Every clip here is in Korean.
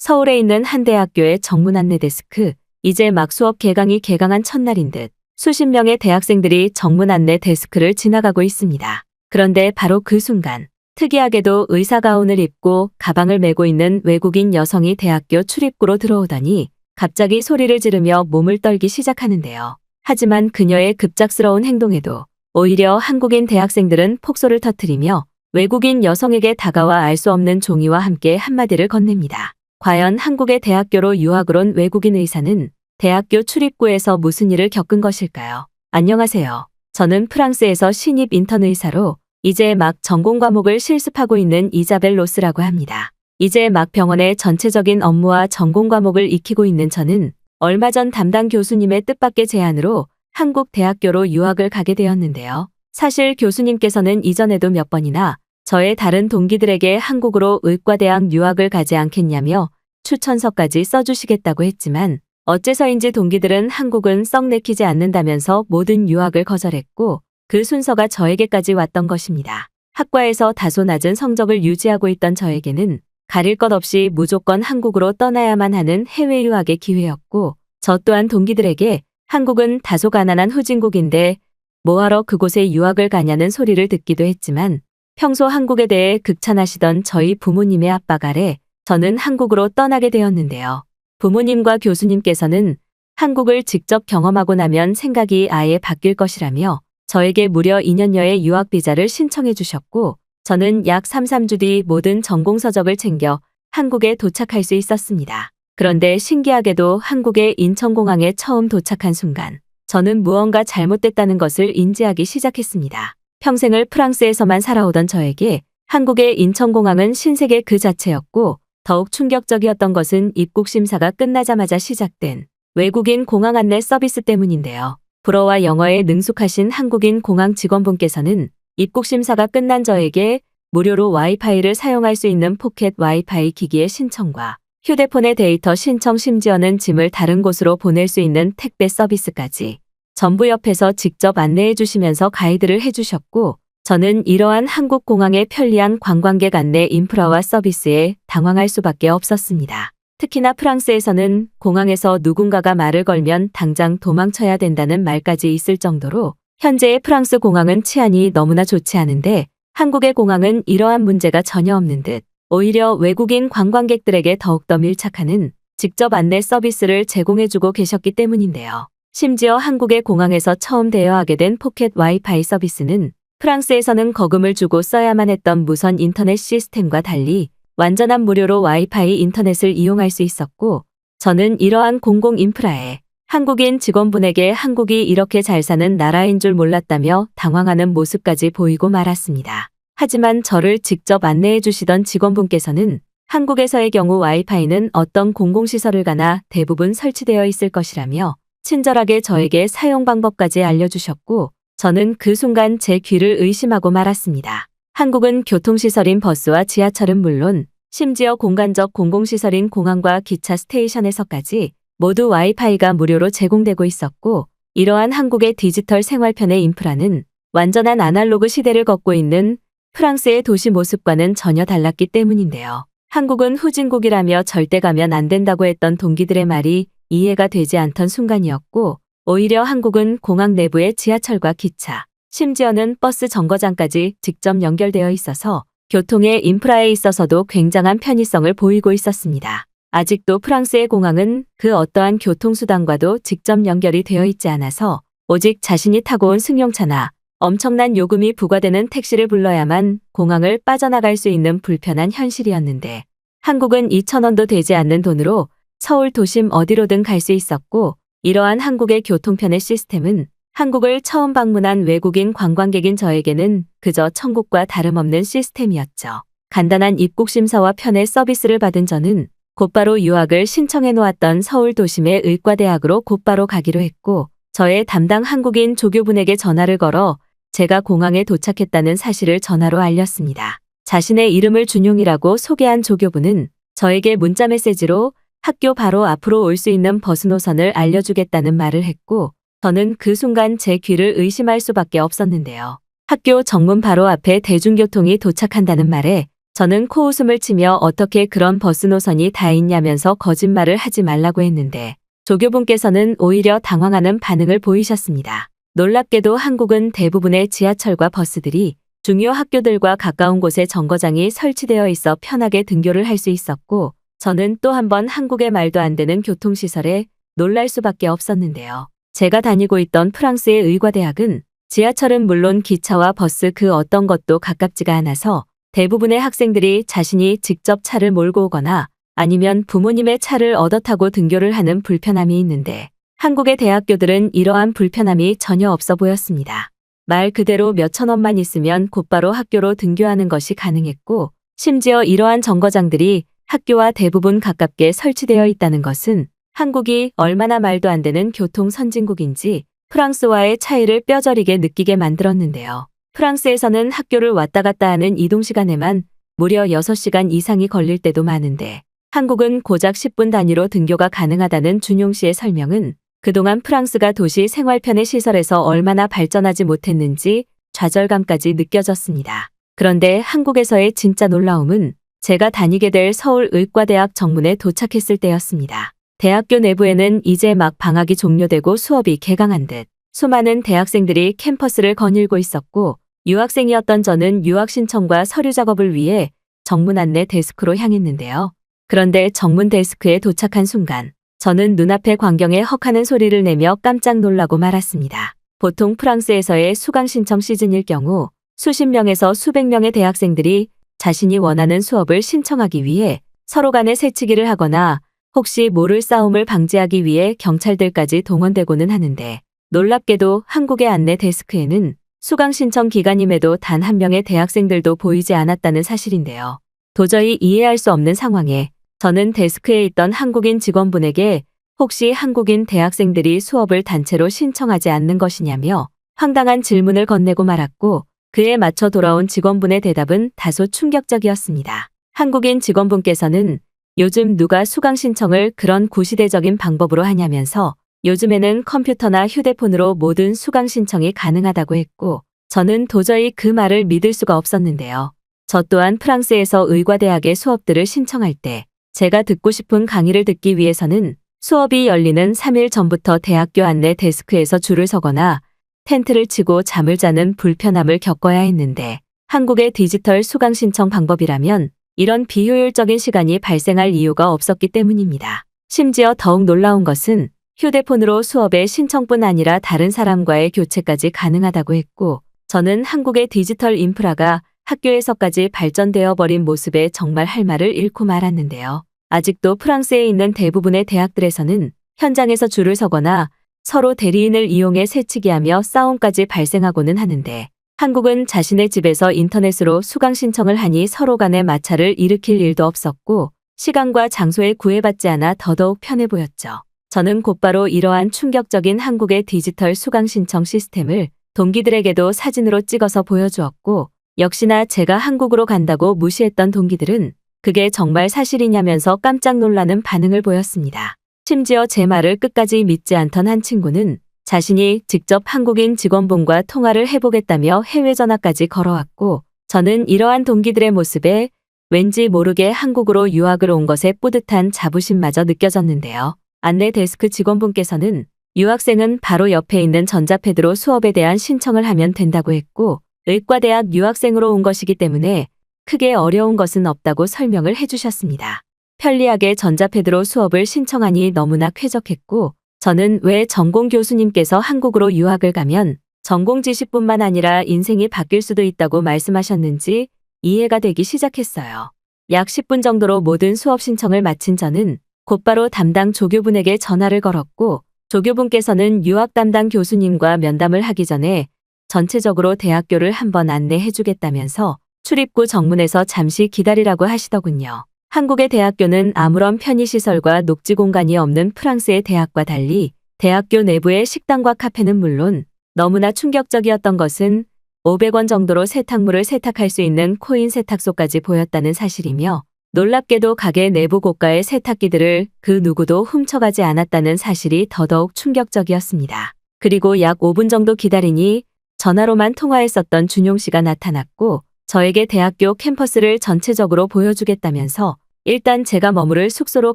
서울에 있는 한 대학교의 정문 안내 데스크. 이제 막 수업 개강이 개강한 첫날인 듯 수십 명의 대학생들이 정문 안내 데스크를 지나가고 있습니다. 그런데 바로 그 순간 특이하게도 의사 가운을 입고 가방을 메고 있는 외국인 여성이 대학교 출입구로 들어오더니 갑자기 소리를 지르며 몸을 떨기 시작하는데요. 하지만 그녀의 급작스러운 행동에도 오히려 한국인 대학생들은 폭소를 터뜨리며 외국인 여성에게 다가와 알 수 없는 종이와 함께 한마디를 건넵니다. 과연 한국의 대학교로 유학을 온 외국인 의사는 대학교 출입구에서 무슨 일을 겪은 것일까요? 안녕하세요. 저는 프랑스에서 신입 인턴 의사로 이제 막 전공 과목을 실습하고 있는 이자벨 로스라고 합니다. 이제 막 병원의 전체적인 업무와 전공 과목을 익히고 있는 저는 얼마 전 담당 교수님의 뜻밖의 제안으로 한국 대학교로 유학을 가게 되었는데요. 사실 교수님께서는 이전에도 몇 번이나 저의 다른 동기들에게 한국으로 의과대학 유학을 가지 않겠냐며 추천서까지 써주시겠다고 했지만 어째서인지 동기들은 한국은 썩 내키지 않는다면서 모든 유학을 거절했고 그 순서가 저에게까지 왔던 것입니다. 학과에서 다소 낮은 성적을 유지하고 있던 저에게는 가릴 것 없이 무조건 한국으로 떠나야만 하는 해외 유학의 기회였고 저 또한 동기들에게 한국은 다소 가난한 후진국인데 뭐하러 그곳에 유학을 가냐는 소리를 듣기도 했지만 평소 한국에 대해 극찬하시던 저희 부모님의 압박 아래 저는 한국으로 떠나게 되었는데요. 부모님과 교수님께서는 한국을 직접 경험하고 나면 생각이 아예 바뀔 것이라며 저에게 무려 2년여의 유학 비자를 신청해 주셨고 저는 약 3-4주 뒤 모든 전공 서적을 챙겨 한국에 도착할 수 있었습니다. 그런데 신기하게도 한국의 인천공항에 처음 도착한 순간 저는 무언가 잘못됐다는 것을 인지하기 시작했습니다. 평생을 프랑스에서만 살아오던 저에게 한국의 인천공항은 신세계 그 자체였고 더욱 충격적이었던 것은 입국 심사가 끝나자마자 시작된 외국인 공항 안내 서비스 때문인데요. 불어와 영어에 능숙하신 한국인 공항 직원분께서는 입국 심사가 끝난 저에게 무료로 와이파이를 사용할 수 있는 포켓 와이파이 기기의 신청과 휴대폰의 데이터 신청 심지어는 짐을 다른 곳으로 보낼 수 있는 택배 서비스까지 전부 옆에서 직접 안내해 주시면서 가이드를 해주셨고 저는 이러한 한국 공항의 편리한 관광객 안내 인프라와 서비스에 당황할 수밖에 없었습니다. 특히나 프랑스에서는 공항에서 누군가가 말을 걸면 당장 도망쳐야 된다는 말까지 있을 정도로 현재의 프랑스 공항은 치안이 너무나 좋지 않은데 한국의 공항은 이러한 문제가 전혀 없는 듯 오히려 외국인 관광객들에게 더욱더 밀착하는 직접 안내 서비스를 제공해주고 계셨기 때문인데요. 심지어 한국의 공항에서 처음 대여하게 된 포켓 와이파이 서비스는 프랑스에서는 거금을 주고 써야만 했던 무선 인터넷 시스템과 달리 완전한 무료로 와이파이 인터넷을 이용할 수 있었고 저는 이러한 공공 인프라에 한국인 직원분에게 한국이 이렇게 잘 사는 나라인 줄 몰랐다며 당황하는 모습까지 보이고 말았습니다. 하지만 저를 직접 안내해 주시던 직원분께서는 한국에서의 경우 와이파이는 어떤 공공시설을 가나 대부분 설치되어 있을 것이라며 친절하게 저에게 사용 방법까지 알려주셨고 저는 그 순간 제 귀를 의심하고 말았습니다. 한국은 교통시설인 버스와 지하철은 물론 심지어 공간적 공공시설인 공항과 기차 스테이션에서까지 모두 와이파이가 무료로 제공되고 있었고 이러한 한국의 디지털 생활편의 인프라는 완전한 아날로그 시대를 걷고 있는 프랑스의 도시 모습과는 전혀 달랐기 때문인데요. 한국은 후진국이라며 절대 가면 안 된다고 했던 동기들의 말이 이해가 되지 않던 순간이었고 오히려 한국은 공항 내부의 지하철과 기차, 심지어는 버스 정거장까지 직접 연결되어 있어서 교통의 인프라에 있어서도 굉장한 편의성을 보이고 있었습니다. 아직도 프랑스의 공항은 그 어떠한 교통수단과도 직접 연결이 되어 있지 않아서 오직 자신이 타고 온 승용차나 엄청난 요금이 부과되는 택시를 불러야만 공항을 빠져나갈 수 있는 불편한 현실이었는데 한국은 2,000원도 되지 않는 돈으로 서울 도심 어디로든 갈 수 있었고 이러한 한국의 교통편의 시스템은 한국을 처음 방문한 외국인 관광객인 저에게는 그저 천국과 다름없는 시스템이었죠. 간단한 입국 심사와 편의 서비스를 받은 저는 곧바로 유학을 신청해 놓았던 서울 도심의 의과대학으로 곧바로 가기로 했고 저의 담당 한국인 조교분에게 전화를 걸어 제가 공항에 도착했다는 사실을 전화로 알렸습니다. 자신의 이름을 준용이라고 소개한 조교분은 저에게 문자 메시지로 학교 바로 앞으로 올 수 있는 버스 노선을 알려주겠다는 말을 했고 저는 그 순간 제 귀를 의심할 수밖에 없었는데요. 학교 정문 바로 앞에 대중교통이 도착한다는 말에 저는 코웃음을 치며 어떻게 그런 버스 노선이 다 있냐면서 거짓말을 하지 말라고 했는데 조교분께서는 오히려 당황하는 반응을 보이셨습니다. 놀랍게도 한국은 대부분의 지하철과 버스들이 중요 학교들과 가까운 곳에 정거장이 설치되어 있어 편하게 등교를 할 수 있었고 저는 또 한 번 한국의 말도 안 되는 교통시설에 놀랄 수밖에 없었는데요. 제가 다니고 있던 프랑스의 의과대학은 지하철은 물론 기차와 버스 그 어떤 것도 가깝지가 않아서 대부분의 학생들이 자신이 직접 차를 몰고 오거나 아니면 부모님의 차를 얻어 타고 등교를 하는 불편함이 있는데 한국의 대학교들은 이러한 불편함이 전혀 없어 보였습니다. 말 그대로 몇천 원만 있으면 곧바로 학교로 등교하는 것이 가능했고 심지어 이러한 정거장들이 학교와 대부분 가깝게 설치되어 있다는 것은 한국이 얼마나 말도 안 되는 교통 선진국인지 프랑스와의 차이를 뼈저리게 느끼게 만들었는데요. 프랑스에서는 학교를 왔다 갔다 하는 이동 시간에만 무려 6시간 이상이 걸릴 때도 많은데 한국은 고작 10분 단위로 등교가 가능하다는 준용 씨의 설명은 그동안 프랑스가 도시 생활편의 시설에서 얼마나 발전하지 못했는지 좌절감까지 느껴졌습니다. 그런데 한국에서의 진짜 놀라움은 제가 다니게 될 서울의과대학 정문에 도착했을 때였습니다. 대학교 내부에는 이제 막 방학이 종료되고 수업이 개강한 듯 수많은 대학생들이 캠퍼스를 거닐고 있었고 유학생이었던 저는 유학 신청과 서류 작업을 위해 정문 안내 데스크로 향했는데요. 그런데 정문 데스크에 도착한 순간 저는 눈앞의 광경에 헉하는 소리를 내며 깜짝 놀라고 말았습니다. 보통 프랑스에서의 수강 신청 시즌일 경우 수십 명에서 수백 명의 대학생들이 자신이 원하는 수업을 신청하기 위해 서로 간에 새치기를 하거나 혹시 모를 싸움을 방지하기 위해 경찰들까지 동원되고는 하는데 놀랍게도 한국의 안내 데스크에는 수강 신청 기간임에도 단 한 명의 대학생들도 보이지 않았다는 사실인데요. 도저히 이해할 수 없는 상황에 저는 데스크에 있던 한국인 직원분에게 혹시 한국인 대학생들이 수업을 단체로 신청하지 않는 것이냐며 황당한 질문을 건네고 말았고 그에 맞춰 돌아온 직원분의 대답은 다소 충격적이었습니다. 한국인 직원분께서는 요즘 누가 수강 신청을 그런 구시대적인 방법으로 하냐면서 요즘에는 컴퓨터나 휴대폰으로 모든 수강 신청이 가능하다고 했고 저는 도저히 그 말을 믿을 수가 없었는데요. 저 또한 프랑스에서 의과대학의 수업들을 신청할 때 제가 듣고 싶은 강의를 듣기 위해서는 수업이 열리는 3일 전부터 대학교 안내 데스크에서 줄을 서거나 텐트를 치고 잠을 자는 불편함을 겪어야 했는데 한국의 디지털 수강 신청 방법이라면 이런 비효율적인 시간이 발생할 이유가 없었기 때문입니다. 심지어 더욱 놀라운 것은 휴대폰으로 수업의 신청뿐 아니라 다른 사람과의 교체까지 가능하다고 했고 저는 한국의 디지털 인프라가 학교에서까지 발전되어 버린 모습에 정말 할 말을 잃고 말았는데요. 아직도 프랑스에 있는 대부분의 대학들에서는 현장에서 줄을 서거나 서로 대리인을 이용해 새치기하며 싸움까지 발생하고는 하는데 한국은 자신의 집에서 인터넷으로 수강 신청을 하니 서로 간의 마찰을 일으킬 일도 없었고 시간과 장소에 구애받지 않아 더더욱 편해 보였죠. 저는 곧바로 이러한 충격적인 한국의 디지털 수강 신청 시스템을 동기들에게도 사진으로 찍어서 보여주었고 역시나 제가 한국으로 간다고 무시했던 동기들은 그게 정말 사실이냐면서 깜짝 놀라는 반응을 보였습니다. 심지어 제 말을 끝까지 믿지 않던 한 친구는 자신이 직접 한국인 직원분과 통화를 해보겠다며 해외 전화까지 걸어왔고 저는 이러한 동기들의 모습에 왠지 모르게 한국으로 유학을 온 것에 뿌듯한 자부심마저 느껴졌는데요. 안내 데스크 직원분께서는 유학생은 바로 옆에 있는 전자패드로 수업에 대한 신청을 하면 된다고 했고 의과대학 유학생으로 온 것이기 때문에 크게 어려운 것은 없다고 설명을 해주셨습니다. 편리하게 전자패드로 수업을 신청하니 너무나 쾌적했고 저는 왜 전공 교수님께서 한국으로 유학을 가면 전공 지식뿐만 아니라 인생이 바뀔 수도 있다고 말씀하셨는지 이해가 되기 시작했어요. 약 10분 정도로 모든 수업 신청을 마친 저는 곧바로 담당 조교분에게 전화를 걸었고 조교분께서는 유학 담당 교수님과 면담을 하기 전에 전체적으로 대학교를 한번 안내해 주겠다면서 출입구 정문에서 잠시 기다리라고 하시더군요. 한국의 대학교는 아무런 편의시설과 녹지 공간이 없는 프랑스의 대학과 달리 대학교 내부의 식당과 카페는 물론 너무나 충격적이었던 것은 500원 정도로 세탁물을 세탁할 수 있는 코인 세탁소까지 보였다는 사실이며 놀랍게도 가게 내부 고가의 세탁기들을 그 누구도 훔쳐가지 않았다는 사실이 더더욱 충격적이었습니다. 그리고 약 5분 정도 기다리니 전화로만 통화했었던 준용 씨가 나타났고 저에게 대학교 캠퍼스를 전체적으로 보여주겠다면서 일단 제가 머무를 숙소로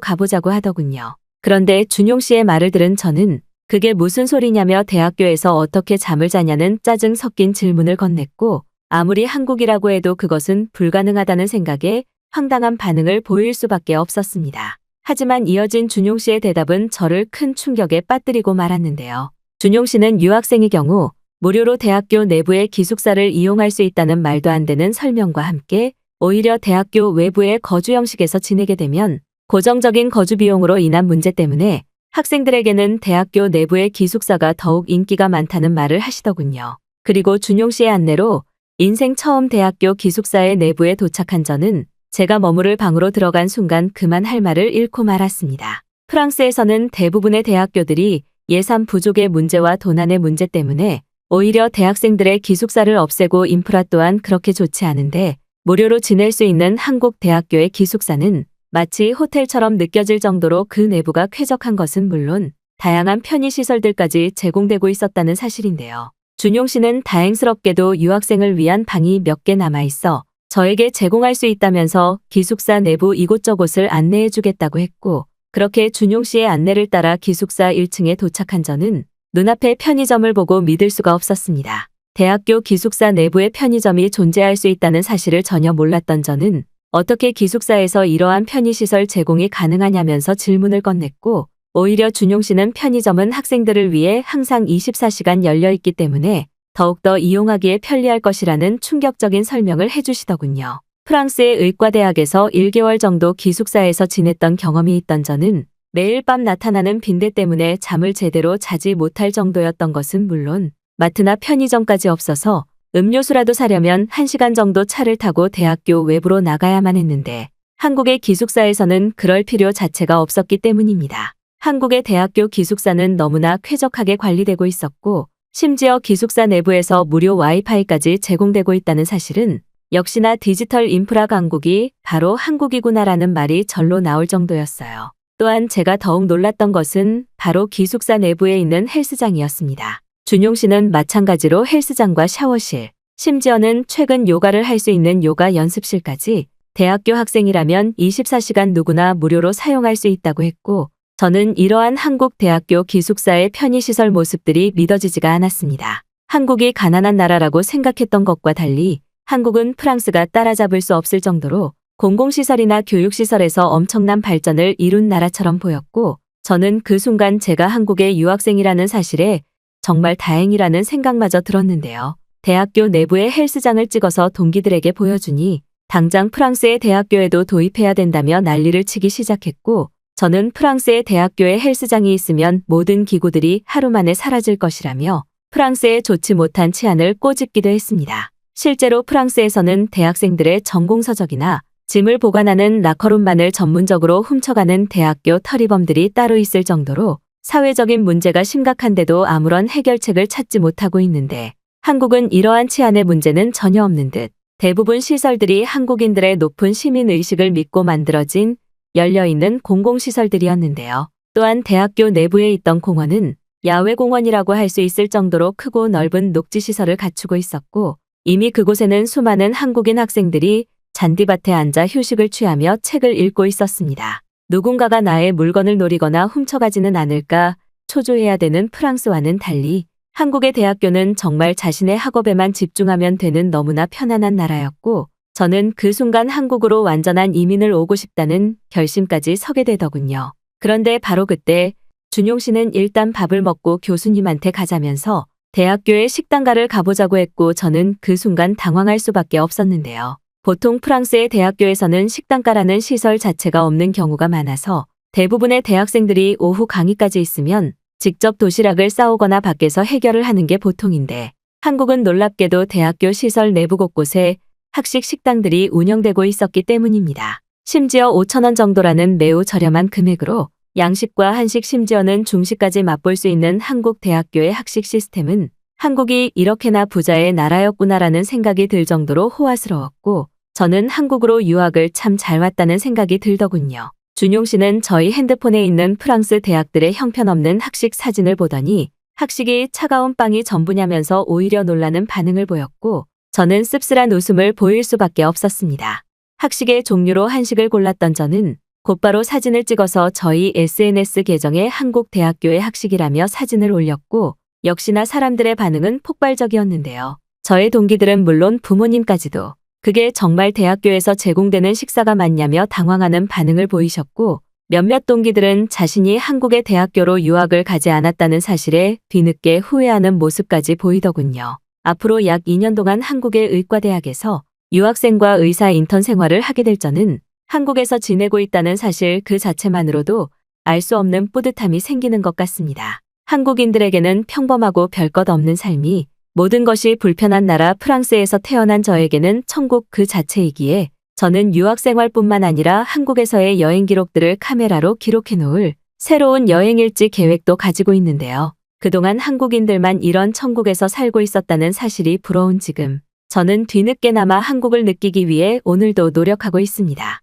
가보자고 하더군요. 그런데 준용 씨의 말을 들은 저는 그게 무슨 소리냐며 대학교에서 어떻게 잠을 자냐는 짜증 섞인 질문을 건넸고 아무리 한국이라고 해도 그것은 불가능하다는 생각에 황당한 반응을 보일 수밖에 없었습니다. 하지만 이어진 준용 씨의 대답은 저를 큰 충격에 빠뜨리고 말았는데요. 준용 씨는 유학생의 경우 무료로 대학교 내부의 기숙사를 이용할 수 있다는 말도 안 되는 설명과 함께 오히려 대학교 외부의 거주 형식에서 지내게 되면 고정적인 거주 비용으로 인한 문제 때문에 학생들에게는 대학교 내부의 기숙사가 더욱 인기가 많다는 말을 하시더군요. 그리고 준용 씨의 안내로 인생 처음 대학교 기숙사의 내부에 도착한 저는 제가 머무를 방으로 들어간 순간 그만 할 말을 잃고 말았습니다. 프랑스에서는 대부분의 대학교들이 예산 부족의 문제와 도난의 문제 때문에 오히려 대학생들의 기숙사를 없애고 인프라 또한 그렇게 좋지 않은데 무료로 지낼 수 있는 한국 대학교의 기숙사는 마치 호텔처럼 느껴질 정도로 그 내부가 쾌적한 것은 물론 다양한 편의시설들까지 제공되고 있었다는 사실인데요. 준용 씨는 다행스럽게도 유학생을 위한 방이 몇 개 남아있어 저에게 제공할 수 있다면서 기숙사 내부 이곳저곳을 안내해 주겠다고 했고 그렇게 준용 씨의 안내를 따라 기숙사 1층에 도착한 저는 눈앞에 편의점을 보고 믿을 수가 없었습니다. 대학교 기숙사 내부에 편의점이 존재할 수 있다는 사실을 전혀 몰랐던 저는 어떻게 기숙사에서 이러한 편의시설 제공이 가능하냐면서 질문을 건넸고 오히려 준용 씨는 편의점은 학생들을 위해 항상 24시간 열려 있기 때문에 더욱더 이용하기에 편리할 것이라는 충격적인 설명을 해주시더군요. 프랑스의 의과대학에서 1개월 정도 기숙사에서 지냈던 경험이 있던 저는 매일 밤 나타나는 빈대 때문에 잠을 제대로 자지 못할 정도였던 것은 물론 마트나 편의점까지 없어서 음료수라도 사려면 1시간 정도 차를 타고 대학교 외부로 나가야만 했는데 한국의 기숙사에서는 그럴 필요 자체가 없었기 때문입니다. 한국의 대학교 기숙사는 너무나 쾌적하게 관리되고 있었고 심지어 기숙사 내부에서 무료 와이파이까지 제공되고 있다는 사실은 역시나 디지털 인프라 강국이 바로 한국이구나라는 말이 절로 나올 정도였어요. 또한 제가 더욱 놀랐던 것은 바로 기숙사 내부에 있는 헬스장이었습니다. 준용 씨는 마찬가지로 헬스장과 샤워실, 심지어는 최근 요가를 할 수 있는 요가 연습실까지 대학교 학생이라면 24시간 누구나 무료로 사용할 수 있다고 했고 저는 이러한 한국 대학교 기숙사의 편의시설 모습들이 믿어지지가 않았습니다. 한국이 가난한 나라라고 생각했던 것과 달리 한국은 프랑스가 따라잡을 수 없을 정도로 공공시설이나 교육시설에서 엄청난 발전을 이룬 나라처럼 보였고 저는 그 순간 제가 한국의 유학생이라는 사실에 정말 다행이라는 생각마저 들었는데요. 대학교 내부에 헬스장을 찍어서 동기들에게 보여주니 당장 프랑스의 대학교에도 도입해야 된다며 난리를 치기 시작했고 저는 프랑스의 대학교에 헬스장이 있으면 모든 기구들이 하루 만에 사라질 것이라며 프랑스의 좋지 못한 치안을 꼬집기도 했습니다. 실제로 프랑스에서는 대학생들의 전공서적이나 짐을 보관하는 라커룸만을 전문적으로 훔쳐가는 대학교 터리범들이 따로 있을 정도로 사회적인 문제가 심각한데도 아무런 해결책을 찾지 못하고 있는데 한국은 이러한 치안의 문제는 전혀 없는 듯 대부분 시설들이 한국인들의 높은 시민의식을 믿고 만들어진 열려있는 공공시설들이었는데요. 또한 대학교 내부에 있던 공원은 야외공원이라고 할 수 있을 정도로 크고 넓은 녹지시설을 갖추고 있었고 이미 그곳에는 수많은 한국인 학생들이 잔디밭에 앉아 휴식을 취하며 책을 읽고 있었습니다. 누군가가 나의 물건을 노리거나 훔쳐가지는 않을까 초조해야 되는 프랑스와는 달리 한국의 대학교는 정말 자신의 학업에만 집중하면 되는 너무나 편안한 나라였고 저는 그 순간 한국으로 완전한 이민을 오고 싶다는 결심까지 서게 되더군요. 그런데 바로 그때 준용 씨는 일단 밥을 먹고 교수님한테 가자면서 대학교의 식당가를 가보자고 했고 저는 그 순간 당황할 수밖에 없었는데요. 보통 프랑스의 대학교에서는 식당가라는 시설 자체가 없는 경우가 많아서 대부분의 대학생들이 오후 강의까지 있으면 직접 도시락을 싸오거나 밖에서 해결을 하는 게 보통인데 한국은 놀랍게도 대학교 시설 내부 곳곳에 학식 식당들이 운영되고 있었기 때문입니다. 심지어 5,000원 정도라는 매우 저렴한 금액으로 양식과 한식 심지어는 중식까지 맛볼 수 있는 한국 대학교의 학식 시스템은 한국이 이렇게나 부자의 나라였구나라는 생각이 들 정도로 호화스러웠고 저는 한국으로 유학을 참 잘 왔다는 생각이 들더군요. 준용 씨는 저희 핸드폰에 있는 프랑스 대학들의 형편없는 학식 사진을 보더니 학식이 차가운 빵이 전부냐면서 오히려 놀라는 반응을 보였고 저는 씁쓸한 웃음을 보일 수밖에 없었습니다. 학식의 종류로 한식을 골랐던 저는 곧바로 사진을 찍어서 저희 SNS 계정에 한국 대학교의 학식이라며 사진을 올렸고 역시나 사람들의 반응은 폭발적이었는데요. 저의 동기들은 물론 부모님까지도 그게 정말 대학교에서 제공되는 식사가 맞냐며 당황하는 반응을 보이셨고 몇몇 동기들은 자신이 한국의 대학교로 유학을 가지 않았다는 사실에 뒤늦게 후회하는 모습까지 보이더군요. 앞으로 약 2년 동안 한국의 의과대학에서 유학생과 의사 인턴 생활을 하게 될 저는 한국에서 지내고 있다는 사실 그 자체만으로도 알 수 없는 뿌듯함이 생기는 것 같습니다. 한국인들에게는 평범하고 별것 없는 삶이 모든 것이 불편한 나라 프랑스에서 태어난 저에게는 천국 그 자체이기에 저는 유학생활뿐만 아니라 한국에서의 여행 기록들을 카메라로 기록해 놓을 새로운 여행일지 계획도 가지고 있는데요. 그동안 한국인들만 이런 천국에서 살고 있었다는 사실이 부러운 지금 저는 뒤늦게나마 한국을 느끼기 위해 오늘도 노력하고 있습니다.